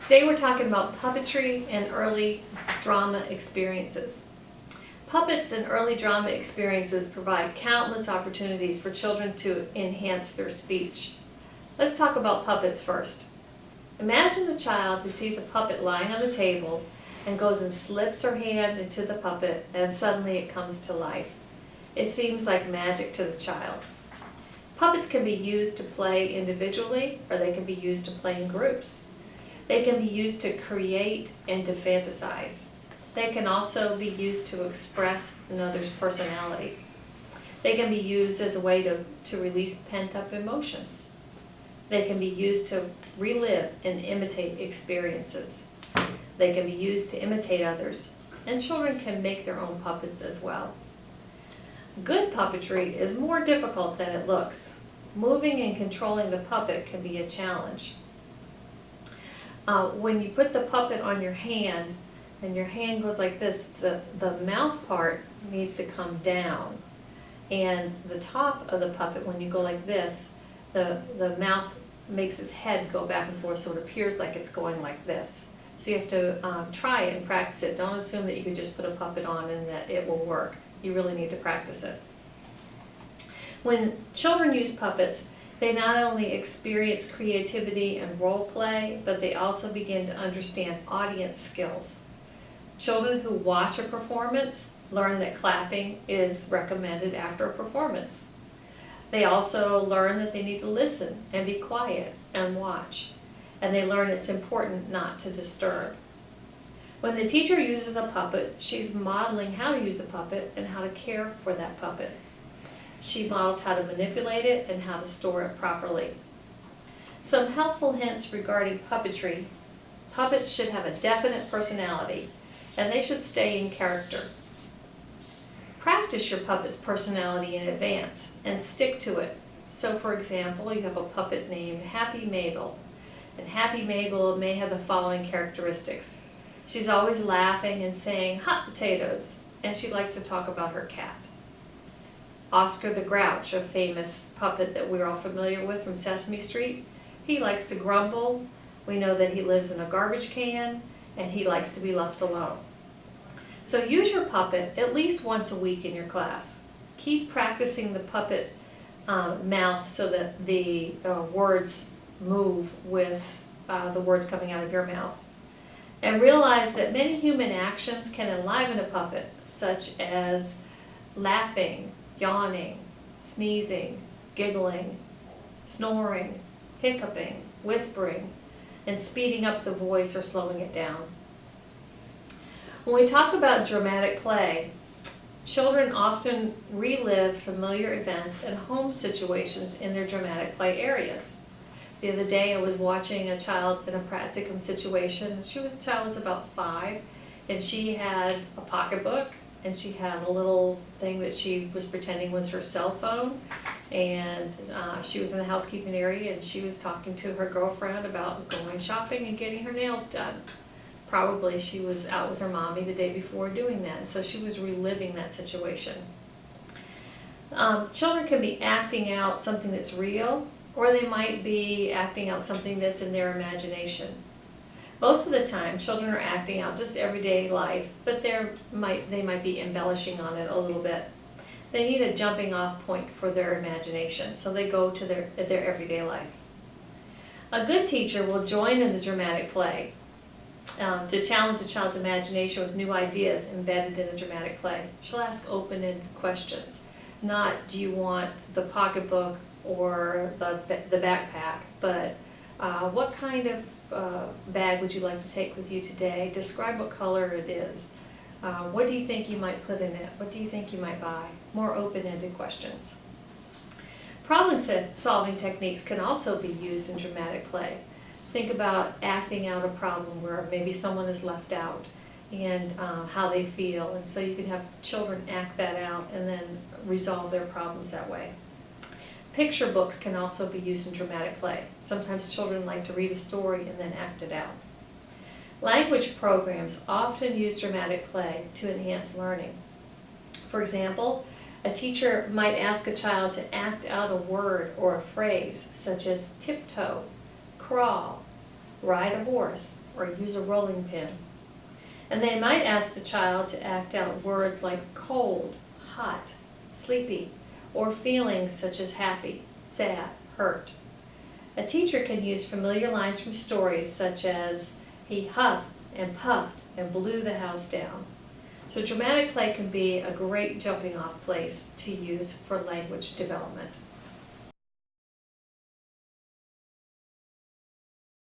Today we're talking about puppetry and early drama experiences. Puppets and early drama experiences provide countless opportunities for children to enhance their speech. Let's talk about puppets first. Imagine the child who sees a puppet lying on the table and goes and slips her hand into the puppet and suddenly it comes to life. It seems like magic to the child. Puppets can be used to play individually or they can be used to play in groups. They can be used to create and to fantasize. They can also be used to express another's personality. They can be used as a way to release pent-up emotions. They can be used to relive and imitate experiences. They can be used to imitate others, and children can make their own puppets as well. Good puppetry is more difficult than it looks. Moving and controlling the puppet can be a challenge. When you put the puppet on your hand, and your hand goes like this, the mouth part needs to come down. And the top of the puppet, when you go like this, the mouth makes its head go back and forth so it appears like it's going like this. So you have to try it and practice it. Don't assume that you can just put a puppet on and that it will work. You really need to practice it. When children use puppets, they not only experience creativity and role play, but they also begin to understand audience skills. Children who watch a performance learn that clapping is recommended after a performance. They also learn that they need to listen and be quiet and watch. And they learn it's important not to disturb. When the teacher uses a puppet, she's modeling how to use a puppet and how to care for that puppet. She models how to manipulate it and how to store it properly. Some helpful hints regarding puppetry. Puppets should have a definite personality, and they should stay in character. Practice your puppet's personality in advance and stick to it. So for example, you have a puppet named Happy Mabel, and Happy Mabel may have the following characteristics. She's always laughing and saying hot potatoes, and she likes to talk about her cat. Oscar the Grouch, a famous puppet that we're all familiar with from Sesame Street, he likes to grumble. We know that he lives in a garbage can, and he likes to be left alone. So use your puppet at least once a week in your class. Keep practicing the puppet mouth so that the words move with the words coming out of your mouth. And realize that many human actions can enliven a puppet, such as laughing, yawning, sneezing, giggling, snoring, hiccuping, whispering, and speeding up the voice or slowing it down. When we talk about dramatic play, children often relive familiar events and home situations in their dramatic play areas. The other day I was watching a child in a practicum situation. The child was about 5, and she had a pocketbook, and she had a little thing that she was pretending was her cell phone, and she was in the housekeeping area, and she was talking to her girlfriend about going shopping and getting her nails done. Probably she was out with her mommy the day before doing that, and so she was reliving that situation. Children can be acting out something that's real, or they might be acting out something that's in their imagination. Most of the time, children are acting out just everyday life, but they might be embellishing on it a little bit. They need a jumping off point for their imagination, so they go to their everyday life. A good teacher will join in the dramatic play to challenge the child's imagination with new ideas embedded in the dramatic play. She'll ask open-ended questions, not do you want the pocketbook or the backpack, but what kind of bag would you like to take with you today? Describe what color it is. What do you think you might put in it? What do you think you might buy? More open-ended questions. Problem-solving techniques can also be used in dramatic play. Think about acting out a problem where maybe someone is left out and how they feel. And so you can have children act that out and then resolve their problems that way. Picture books can also be used in dramatic play. Sometimes children like to read a story and then act it out. Language programs often use dramatic play to enhance learning. For example, a teacher might ask a child to act out a word or a phrase such as tiptoe, crawl, ride a horse, or use a rolling pin. And they might ask the child to act out words like cold, hot, sleepy, or feelings such as happy, sad, hurt. A teacher can use familiar lines from stories such as, he huffed and puffed and blew the house down. So dramatic play can be a great jumping off place to use for language development.